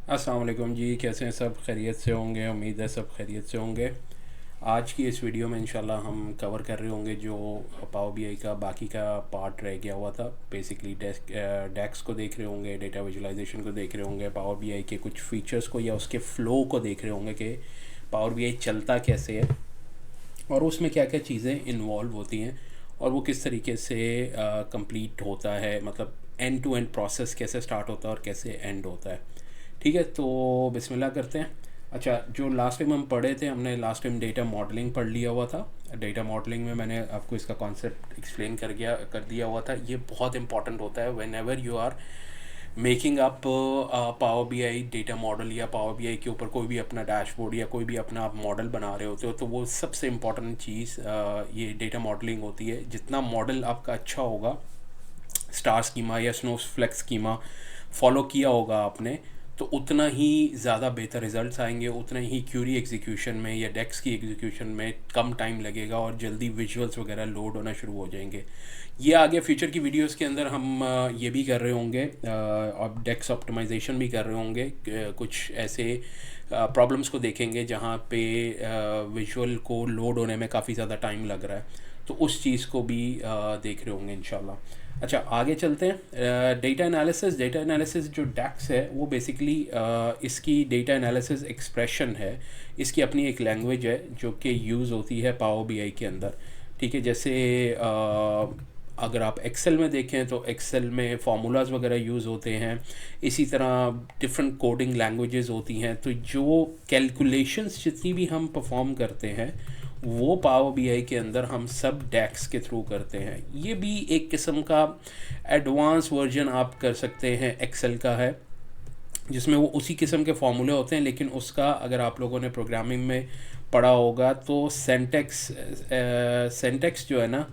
अस्सलाम वालेकुम जी, कैसे हैं सब? खैरियत से होंगे, उम्मीद है सब खैरियत से होंगे। आज की इस वीडियो में इंशाल्लाह हम कवर कर रहे होंगे जो पावर बीआई का बाकी का पार्ट रह गया हुआ था। बेसिकली डेक्स को देख रहे होंगे, डेटा विजुलाइजेशन को देख रहे होंगे, पावर बीआई के कुछ फीचर्स को या उसके फ़्लो को देख रहे होंगे कि पावर बीआई चलता कैसे है और उसमें क्या क्या चीज़ें इन्वॉल्व होती हैं और वो किस तरीके से कंप्लीट होता है, मतलब एंड टू एंड प्रोसेस कैसे स्टार्ट होता है और कैसे एंड होता है। ठीक है, तो बिस्मिल्लाह करते हैं। अच्छा, जो लास्ट टाइम हम पढ़े थे, हमने लास्ट टाइम डेटा मॉडलिंग पढ़ लिया हुआ था। डेटा मॉडलिंग में मैंने आपको इसका कॉन्सेप्ट एक्सप्लेन कर दिया हुआ था। ये बहुत इंपॉर्टेंट होता है whenever you are making up power BI data model या पावर बीआई के ऊपर कोई भी अपना डैशबोर्ड या कोई भी अपना आप मॉडल बना रहे होते हो, तो वो सबसे इम्पॉर्टेंट चीज़ ये डेटा मॉडलिंग होती है। जितना मॉडल आपका अच्छा होगा, स्टार स्कीमा या स्नोफ्लेक्स स्कीमा फॉलो किया होगा आपने, तो उतना ही ज़्यादा बेहतर रिजल्ट्स आएंगे, उतना ही क्यूरी एग्जीक्यूशन में या डेक्स की एग्जीक्यूशन में कम टाइम लगेगा और जल्दी विजुअल्स वगैरह लोड होना शुरू हो जाएंगे। ये आगे फ्यूचर की वीडियोस के अंदर हम ये भी कर रहे होंगे, अब डेक्स ऑप्टिमाइजेशन भी कर रहे होंगे। कुछ ऐसे प्रॉब्लम्स को देखेंगे जहाँ पे विजुअल को लोड होने में काफ़ी ज़्यादा टाइम लग रहा है, तो उस चीज़ को भी देख रहे होंगे इंशाल्लाह। अच्छा, आगे चलते हैं। डेटा एनालिसिस जो डैक्स है वो बेसिकली इसकी डेटा एनालिसिस एक्सप्रेशन है। इसकी अपनी एक लैंग्वेज है जो कि यूज़ होती है पावर बीआई के अंदर। ठीक है, जैसे अगर आप एक्सेल में देखें तो एक्सेल में फार्मूलाज वगैरह यूज़ होते हैं। इसी तरह डिफरेंट कोडिंग लैंग्वेजेस होती हैं। तो जो कैलकुलेशंस जितनी भी हम परफॉर्म करते हैं वो पावर बीआई के अंदर हम सब डैक्स के थ्रू करते हैं। ये भी एक किस्म का एडवांस वर्जन आप कर सकते हैं एक्सेल का है, जिसमें वो उसी किस्म के फॉर्मूले होते हैं, लेकिन उसका अगर आप लोगों ने प्रोग्रामिंग में पढ़ा होगा तो सेंटेक्स जो है ना,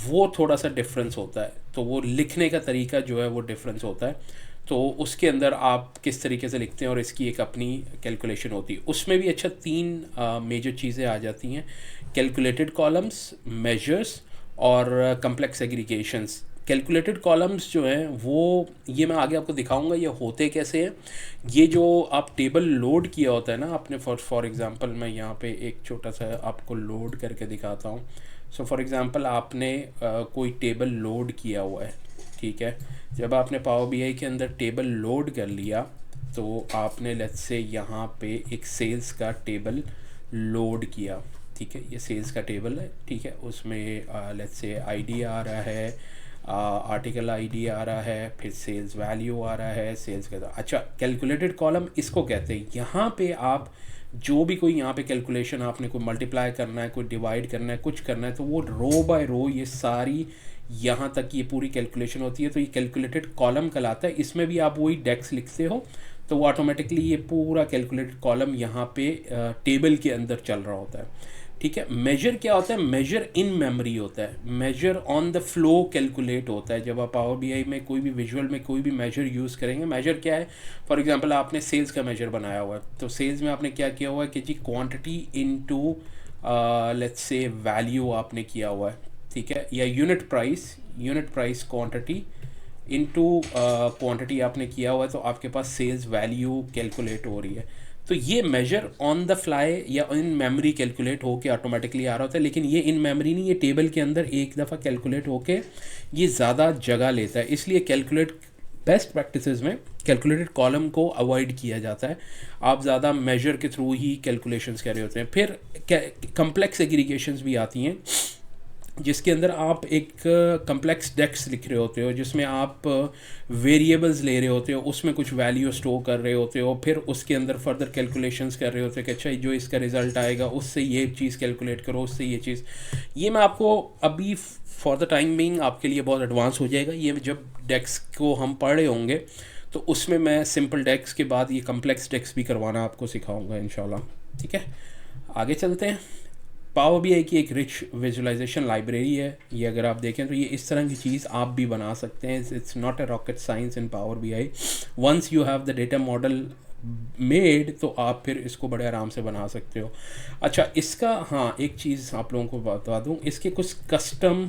वो थोड़ा सा डिफरेंस होता है। तो वो लिखने का तरीका जो है वो डिफरेंस होता है। तो उसके अंदर आप किस तरीके से लिखते हैं और इसकी एक अपनी कैलकुलेशन होती है। उसमें भी अच्छा तीन मेजर चीज़ें आ जाती हैं: कैलकुलेटेड कॉलम्स, मेजर्स और कम्प्लेक्स एग्रीगेशंस। कैलकुलेटेड कॉलम्स जो हैं वो, ये मैं आगे आपको दिखाऊंगा ये होते कैसे हैं। ये जो आप टेबल लोड किया होता है ना आपने, फॉर एग्जांपल मैं यहाँ पे एक छोटा सा आपको लोड करके दिखाता हूँ। सो फॉर एग्जांपल आपने कोई टेबल लोड किया हुआ है। ठीक है, जब आपने पावर बीआई के अंदर टेबल लोड कर लिया तो आपने लेट्स से यहाँ पे एक सेल्स का टेबल लोड किया। ठीक है, ये सेल्स का टेबल है। ठीक है, उसमें लेट्स से आईडी आ रहा है, आर्टिकल आईडी आ रहा है, फिर सेल्स वैल्यू आ रहा है, सेल्स का। अच्छा, कैलकुलेटेड कॉलम इसको कहते हैं। यहाँ पे आप जो भी कोई यहाँ पे कैलकुलेशन आपने कोई मल्टीप्लाई करना है, कोई डिवाइड करना है, कुछ करना है, तो वो रो बाय रो ये सारी यहाँ तक ये पूरी कैलकुलेशन होती है। तो ये कैलकुलेटेड कॉलम कहलाता है। इसमें भी आप वही डेक्स लिखते हो तो वो ऑटोमेटिकली ये पूरा कैलकुलेटेड कॉलम यहाँ पे टेबल के अंदर चल रहा होता है। ठीक है, मेजर क्या होता है? मेजर इन मेमोरी होता है। Major on the flow calculate होता है। जब आप पावर बीआई में कोई भी विजुअल में कोई भी मेजर यूज़ करेंगे, मेजर क्या है? फॉर एग्जांपल आपने सेल्स का मेजर बनाया हुआ है, तो सेल्स में आपने क्या किया हुआ है कि जी क्वांटिटी इनटू लेट्स से वैल्यू आपने किया हुआ है। ठीक है, या unit price quantity into quantity आपने किया हुआ है, तो आपके पास सेल्स वैल्यू कैलकुलेट हो रही है। तो ये मेजर ऑन द फ्लाई या इन मेमोरी कैलकुलेट होके ऑटोमेटिकली आ रहा होता है। लेकिन ये इन मेमोरी नहीं, ये टेबल के अंदर एक दफ़ा कैलकुलेट होके ये ज़्यादा जगह लेता है। इसलिए कैलकुलेट बेस्ट प्रैक्टिसेस में कैलकुलेटेड कॉलम को अवॉइड किया जाता है। आप ज़्यादा मेजर के थ्रू ही कैलकुलेशंस कर रहे होते हैं। फिर कम्प्लेक्स एग्रीगेशंस भी आती हैं, जिसके अंदर आप एक कम्प्लेक्स डेक्स लिख रहे होते हो, जिसमें आप वेरिएबल्स ले रहे होते हो, उसमें कुछ वैल्यू स्टोर कर रहे होते हो, फिर उसके अंदर फर्दर कैलकुलेशंस कर रहे होते हो कि अच्छा जो इसका रिज़ल्ट आएगा उससे ये चीज़ कैलकुलेट करो, उससे ये चीज़। ये मैं आपको अभी फॉर द टाइम बिंग आपके लिए बहुत एडवांस हो जाएगा। ये जब डेक्स को हम पढ़ रहे होंगे तो उसमें मैं सिंपल डेक्स के बाद ये कम्प्लेक्स डेक्स भी करवाना आपको सिखाऊंगा इंशाल्लाह। ठीक है, आगे चलते हैं। पावर बीआई की एक रिच विजुअलाइजेशन लाइब्रेरी है ये। अगर आप देखें तो ये इस तरह की चीज़ आप भी बना सकते हैं। It's not a rocket science in power BI. Once you have the data model made तो आप फिर इसको बड़े आराम से बना सकते हो। अच्छा, इसका हाँ एक चीज़ आप लोगों को बता दूँ, इसके कुछ कस्टम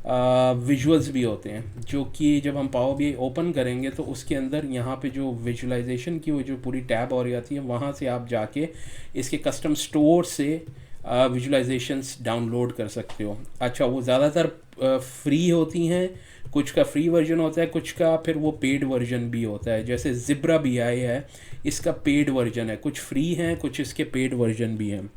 विजुअल्स भी होते हैं, जो कि जब हम पावर बीआई ओपन करेंगे तो उसके अंदर यहाँ पे जो विजुअलाइजेशन की वो जो पूरी टैब हो जाती है, वहाँ से आप जाके इसके कस्टम स्टोर से विजुअलाइजेशंस डाउनलोड कर सकते हो। अच्छा, वो ज़्यादातर फ्री होती हैं, कुछ का फ्री वर्जन होता है, कुछ का फिर वो पेड वर्जन भी होता है। जैसे ज़िब्रा बीआई है, इसका पेड वर्जन है, कुछ फ्री हैं, कुछ इसके पेड वर्जन भी हैं।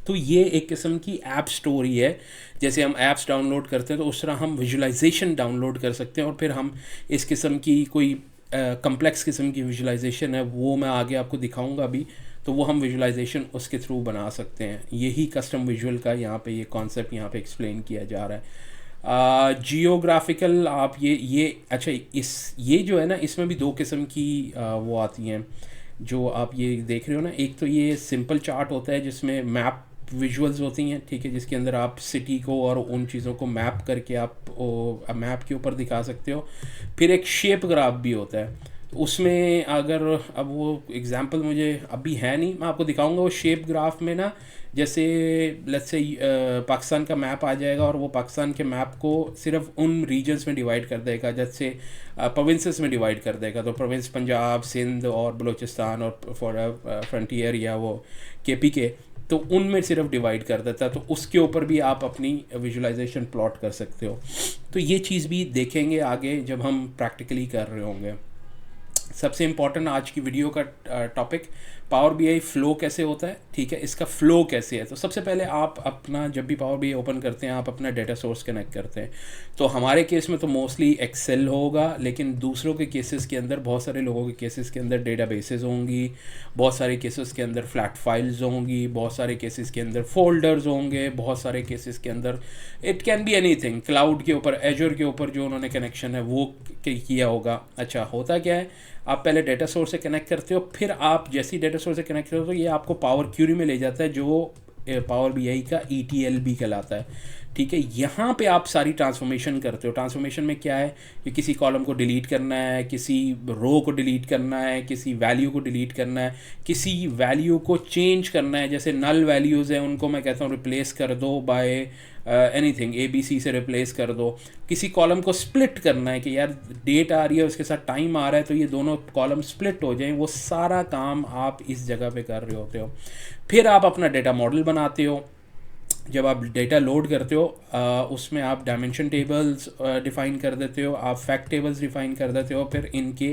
तो ये एक किस्म की ऐप स्टोरी है। जैसे हम ऐप्स डाउनलोड करते हैं तो उस तरह हम विजुअलाइजेशन डाउनलोड कर सकते हैं, और फिर हम इस किस्म की कोई कम्प्लेक्स किस्म की विजुअलाइजेशन है, वो मैं आगे आपको दिखाऊंगा भी, तो वो हम विजुअलाइजेशन उसके थ्रू बना सकते हैं। यही कस्टम विजुअल का यहाँ पे ये कॉन्सेप्ट यहाँ पे एक्सप्लेन किया जा रहा है। जियोग्राफिकल आप ये अच्छा, ये जो है ना, इसमें भी दो किस्म की वो आती हैं जो आप ये देख रहे हो ना। एक तो ये सिंपल चार्ट होता है जिसमें मैप विजुअल्स होती हैं, ठीक है, जिसके अंदर आप सिटी को और उन चीज़ों को मैप करके आप मैप के ऊपर दिखा सकते हो। फिर एक शेप ग्राफ भी होता है, उसमें अगर अब वो एग्जांपल मुझे अभी है नहीं, मैं आपको दिखाऊंगा। वो शेप ग्राफ में ना, जैसे लेट्स से पाकिस्तान का मैप आ जाएगा, और वो पाकिस्तान के मैप को सिर्फ उन रीजन्स में डिवाइड कर देगा, जैसे प्रोविंसेस में डिवाइड कर देगा। तो प्रोविंस पंजाब, सिंध और बलूचिस्तान और फ्रंटियर या वो केपी के, तो उनमें सिर्फ डिवाइड कर देता है। तो उसके ऊपर भी आप अपनी विजुअलाइजेशन प्लॉट कर सकते हो। तो ये चीज़ भी देखेंगे आगे जब हम प्रैक्टिकली कर रहे होंगे। सबसे इम्पॉर्टेंट आज की वीडियो का टॉपिक पावर बीआई फ्लो कैसे होता है, ठीक है, इसका फ्लो कैसे है। तो सबसे पहले आप अपना, जब भी पावर बीआई ओपन करते हैं, आप अपना डेटा सोर्स कनेक्ट करते हैं। तो हमारे केस में तो मोस्टली एक्सेल होगा, लेकिन दूसरों के केसेस के अंदर, बहुत सारे लोगों के केसेस के अंदर डेटाबेसेस होंगी, बहुत सारे केसेस के अंदर फ्लैट फाइल्स होंगी, बहुत सारे केसेस के अंदर फोल्डर्स होंगे, बहुत सारे केसेस के अंदर it can be anything. Cloud के ऊपर, एजर के ऊपर जो उन्होंने कनेक्शन है वो किया होगा। अच्छा, होता क्या है, आप पहले डेटा सोर्स से कनेक्ट करते हो, फिर आप जैसे ही डेटा सोर्स से कनेक्ट करते हो तो ये आपको पावर क्यूरी में ले जाता है, जो पावर बीआई का ETL भी कहलाता है, ठीक है। यहाँ पे आप सारी ट्रांसफॉर्मेशन करते हो। ट्रांसफॉर्मेशन में क्या है कि किसी कॉलम को डिलीट करना है, किसी रो को डिलीट करना है, किसी वैल्यू को डिलीट करना है, किसी वैल्यू को चेंज करना है। जैसे नल वैल्यूज़ हैं, उनको मैं कहता हूँ रिप्लेस कर दो बाय एनीथिंग, ABC से रिप्लेस कर दो। किसी कॉलम को स्प्लिट करना है कि यार डेट आ रही है, उसके साथ टाइम आ रहा है, तो ये दोनों कॉलम स्प्लिट हो जाएं। वो सारा काम आप इस जगह पे कर रहे होते हो। फिर आप अपना डेटा मॉडल बनाते हो। जब आप डेटा लोड करते हो, उसमें आप डायमेंशन टेबल्स डिफ़ाइन कर देते हो, आप फैक्ट टेबल्स डिफ़ाइन कर देते हो, फिर इनके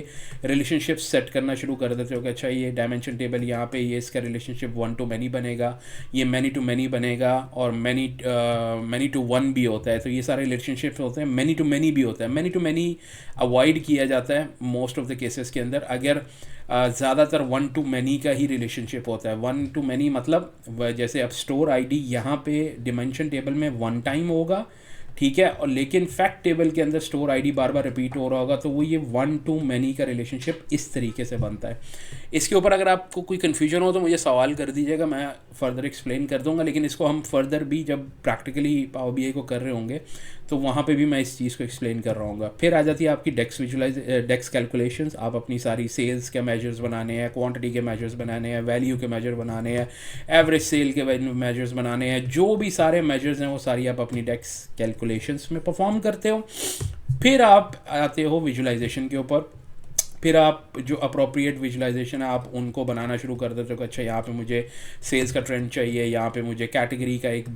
रिलेशनशिप सेट करना शुरू कर देते हो कि अच्छा ये डायमेंशन टेबल यहाँ पे ये इसका रिलेशनशिप 1 to many बनेगा, ये many to many बनेगा, और many to 1 भी होता है। तो ये सारे रिलेशनशिप होते हैं। many to many भी होता है। many to many अवॉइड किया जाता है मोस्ट ऑफ द केसेस के अंदर। अगर ज़्यादातर 1 to many का ही रिलेशनशिप होता है। 1 to many मतलब जैसे अब स्टोर आईडी यहाँ पे डिमेंशन टेबल में 1 टाइम होगा, ठीक है, और लेकिन फैक्ट टेबल के अंदर स्टोर आईडी बार बार रिपीट हो रहा होगा, तो वो ये 1 to many का रिलेशनशिप इस तरीके से बनता है। इसके ऊपर अगर आपको कोई कन्फ्यूजन हो तो मुझे सवाल कर दीजिएगा, मैं फ़र्दर एक्सप्लेन कर दूंगा। लेकिन इसको हम फर्दर भी जब प्रैक्टिकली पावर बीआई को कर रहे होंगे तो वहाँ पे भी मैं इस चीज़ को एक्सप्लेन कर रहा हूँ। फिर आ जाती है आपकी डेक्स कैलकुलेशंस। आप अपनी सारी सेल्स के मेजर्स बनाने हैं, क्वांटिटी के मेजर्स बनाने हैं, वैल्यू के मेजर बनाने हैं, एवरेज सेल के मेजर्स बनाने हैं, जो भी सारे मेजर्स हैं वो सारी आप अपनी डेक्स कैलकुलेशंस में परफॉर्म करते हो। फिर आप आते हो विजुअलाइजेशन के ऊपर। फिर आप जो अप्रोप्रिएट विजुअलाइजेशन है आप उनको बनाना शुरू कर देते हो कि अच्छा यहाँ पे मुझे सेल्स का ट्रेंड चाहिए, यहाँ पे मुझे कैटेगरी का एक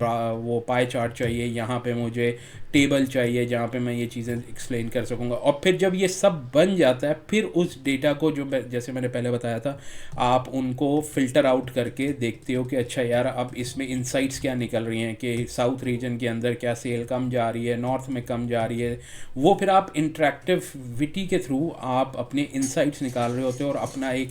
वो पाई चार्ट चाहिए, यहाँ पे मुझे टेबल चाहिए जहाँ पे मैं ये चीज़ें एक्सप्लेन कर सकूँगा। और फिर जब ये सब बन जाता है, फिर उस डेटा को जो जैसे मैंने पहले बताया था, आप उनको फ़िल्टर आउट करके देखते हो कि अच्छा यार अब इसमें इंसाइट्स क्या निकल रही हैं, कि साउथ रीजन के अंदर क्या सेल कम जा रही है, नॉर्थ में कम जा रही है। वो फिर आप इंटरेक्टिविटी के थ्रू आप अपने इंसाइट्स निकाल रहे होते हो और अपना एक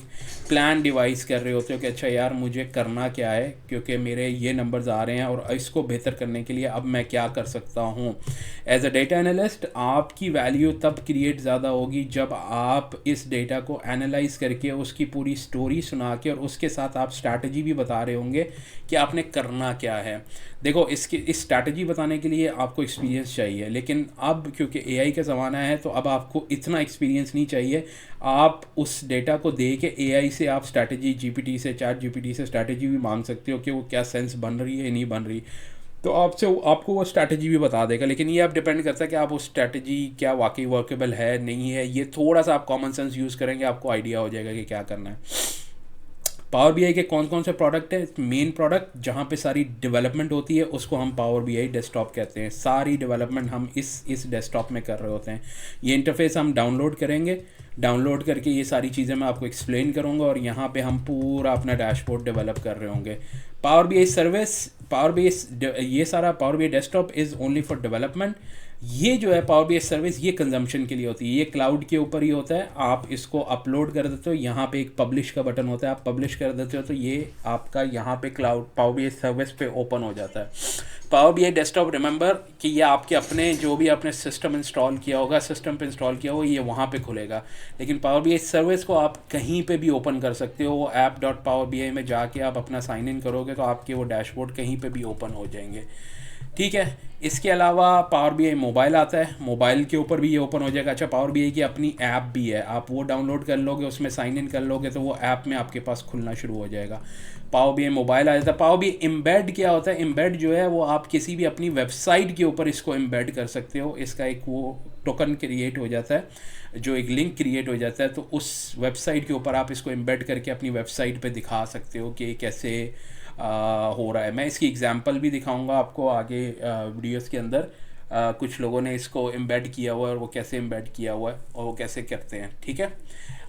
प्लान डिवाइस कर रहे होते हो कि अच्छा यार मुझे करना क्या है, क्योंकि मेरे ये नंबर्स आ रहे हैं और इसको बेहतर करने के लिए अब मैं क्या कर सकता हूँ। एज अ डेटा एनालिस्ट आपकी वैल्यू तब क्रिएट ज़्यादा होगी जब आप इस डेटा को एनालाइज करके उसकी पूरी स्टोरी सुना के और उसके साथ आप स्ट्रैटेजी भी बता रहे होंगे कि आपने करना क्या है। देखो इस स्ट्रैटेजी बताने के लिए आपको एक्सपीरियंस चाहिए, लेकिन अब क्योंकि AI का ज़माना है तो अब आपको इतना एक्सपीरियंस नहीं चाहिए। आप उस डेटा को दे के AI से आप स्ट्रैटेजी, GPT से, चैट GPT से स्ट्रैटेजी भी मांग सकते हो कि वो क्या सेंस बन रही है नहीं बन रही। तो आपको वो स्ट्रैटेजी भी बता देगा, लेकिन ये आप डिपेंड करता है कि आप उस स्ट्रैटेजी क्या वाकई वर्केबल है नहीं है। ये थोड़ा सा आप कॉमन सेंस यूज़ करेंगे, आपको आइडिया हो जाएगा कि क्या करना है। पावर बीआई के कौन कौन से प्रोडक्ट है? मेन प्रोडक्ट जहाँ पे सारी डेवलपमेंट होती है उसको हम पावर बीआई डेस्कटॉप कहते हैं। सारी डेवलपमेंट हम इस डेस्कटॉप में कर रहे होते हैं। ये इंटरफेस हम डाउनलोड करेंगे, डाउनलोड करके ये सारी चीज़ें मैं आपको एक्सप्लेन करूँगा, और यहाँ पे हम पूरा अपना डैशबोर्ड डेवलप कर रहे होंगे। Power BI service, power BI, ये सारा power BI desktop is only for development. ये जो है पावर बीआई सर्विस, ये कंजम्पशन के लिए होती है, ये क्लाउड के ऊपर ही होता है। आप इसको अपलोड कर देते हो, यहाँ पे एक पब्लिश का बटन होता है, आप पब्लिश कर देते हो तो ये आपका यहाँ पे क्लाउड पावर बीआई सर्विस पे ओपन हो जाता है। पावर बीआई डेस्कटॉप, रिमेंबर कि ये आपके अपने जो भी आपने सिस्टम इंस्टॉल किया होगा, सिस्टम पे इंस्टॉल किया हो, ये वहाँ पे खुलेगा। लेकिन पावर बीआई सर्विस को आप कहीं पे भी ओपन कर सकते हो। वो app.powerbi में जाके आप अपना साइन इन करोगे तो आपके वो डैशबोर्ड कहीं पे भी ओपन हो जाएंगे। ठीक है। इसके अलावा पावर बीआई मोबाइल आता है, मोबाइल के ऊपर भी ये ओपन हो जाएगा। अच्छा, पावर बीआई की अपनी ऐप भी है, आप वो डाउनलोड कर लोगे, उसमें साइन इन कर लोगे तो वो ऐप में आपके पास खुलना शुरू हो जाएगा। पावर बीआई मोबाइल आ जाता है। पावर बीआई एम्बेड क्या होता है? एम्बेड जो है वो आप किसी भी अपनी वेबसाइट के ऊपर इसको एम्बेड कर सकते हो। इसका एक वो टोकन क्रिएट हो जाता है, जो एक लिंक क्रिएट हो जाता है, तो उस वेबसाइट के ऊपर आप इसको एम्बेड करके अपनी वेबसाइट पे दिखा सकते हो कि कैसे हो रहा है। मैं इसकी एग्जांपल भी दिखाऊंगा आपको आगे वीडियोस के अंदर। कुछ लोगों ने इसको एम्बेड किया हुआ है और वो कैसे एम्बेड किया हुआ है और वो कैसे करते हैं। ठीक है।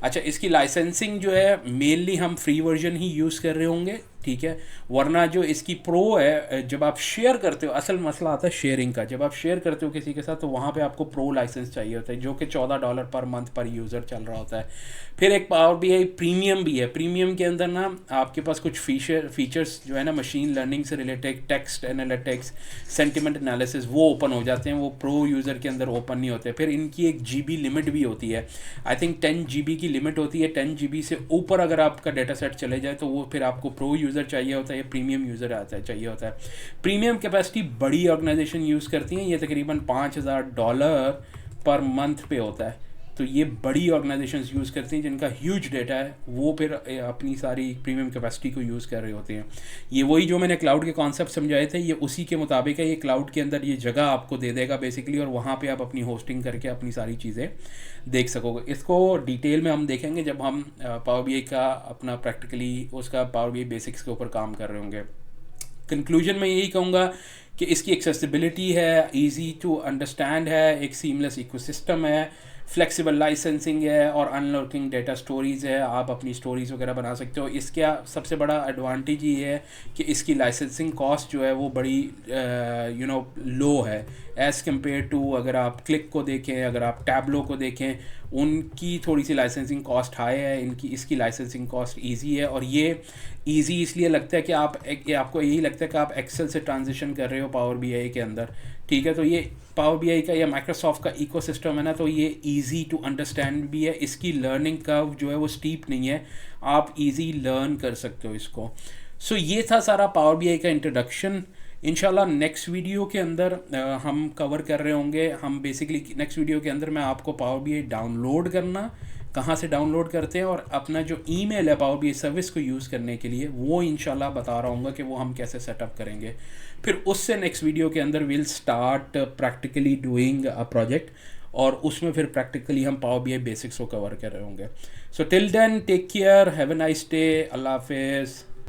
अच्छा, इसकी लाइसेंसिंग जो है मेनली हम फ्री वर्जन ही यूज़ कर रहे होंगे। ठीक है। वरना जो इसकी प्रो है, जब आप शेयर करते हो, असल मसला आता है शेयरिंग का। जब आप शेयर करते हो किसी के साथ तो वहाँ पे आपको प्रो लाइसेंस चाहिए होता है, जो कि $14 पर मंथ पर यूज़र चल रहा होता है। फिर एक पावर बीआई प्रीमियम भी है। प्रीमियम के अंदर ना आपके पास कुछ फीचर्स जो है ना मशीन लर्निंग से related, text analytics, sentiment analysis, वो ओपन हो जाते हैं। वो प्रो यूज़र के अंदर ओपन नहीं होते। फिर इनकी एक जीबी लिमिट भी होती है, आई थिंक 10 GB की लिमिट होती है। 10 GB से ऊपर अगर आपका डेटा सेट चले जाए तो वो फिर आपको प्रो यूज़र चाहिए होता है या प्रीमियम यूज़र आता है चाहिए होता है। प्रीमियम कैपेसिटी बड़ी ऑर्गेनाइजेशन यूज़ करती हैं, ये तकरीबन $5000 पर मंथ पे होता है। तो ये बड़ी ऑर्गेनाइजेशंस यूज़ करती हैं जिनका ह्यूज डेटा है, वो फिर अपनी सारी प्रीमियम कैपेसिटी को यूज़ कर रहे होते हैं। ये वही जो मैंने क्लाउड के कॉन्सेप्ट समझाए थे, ये उसी के मुताबिक है। ये क्लाउड के अंदर ये जगह आपको दे देगा बेसिकली, और वहाँ पे आप अपनी होस्टिंग करके अपनी सारी चीज़ें देख सकोगे। इसको डिटेल में हम देखेंगे जब हम पावर बीआई का अपना प्रैक्टिकली उसका पावर बीआई बेसिक्स के ऊपर काम कर रहे होंगे। कंक्लूजन में यही कहूँगा कि इसकी एक्सेसिबिलिटी है, इजी टू अंडरस्टैंड है, एक सीमलेस इकोसिस्टम है, फ्लेक्सिबल लाइसेंसिंग है और अनलॉकिंग डेटा स्टोरीज़ है। आप अपनी स्टोरीज़ वगैरह बना सकते हो। इसका सबसे बड़ा एडवांटेज ये है कि इसकी लाइसेंसिंग कॉस्ट जो है वो बड़ी लो है एज़ कम्पेयर टू अगर आप क्लिक को देखें, अगर आप टैबलो को देखें, उनकी थोड़ी सी लाइसेंसिंग कॉस्ट हाई है। इसकी लाइसेंसिंग कॉस्ट इजी है, और ये इजी इसलिए लगता है कि आपको यही लगता है कि आप एक्सेल से ट्रांजिशन कर रहे हो पावर बीआई के अंदर। ठीक है। तो ये पावर बीआई का या माइक्रोसॉफ्ट का इकोसिस्टम है ना, तो ये इजी टू अंडरस्टैंड भी है। इसकी लर्निंग कर्व जो है वो स्टीप नहीं है, आप इजी लर्न कर सकते हो इसको। सो ये था सारा पावर बीआई का इंट्रोडक्शन। इंशाल्लाह नेक्स्ट वीडियो के अंदर हम कवर कर रहे होंगे। हम बेसिकली नेक्स्ट वीडियो के अंदर मैं आपको पावर बीआई डाउनलोड करना, कहाँ से डाउनलोड करते हैं, और अपना जो ईमेल है पावर बीआई सर्विस को यूज़ करने के लिए, वो इंशाल्लाह बता रहा हूँ कि वो हम कैसे सेटअप करेंगे। फिर उससे नेक्स्ट वीडियो के अंदर will start practically doing a project, और उसमें फिर प्रैक्टिकली हम पावर बीआई बेसिक्स को कवर कर रहे होंगे। So till then take care, have a nice day, अल्लाह हाफिज़।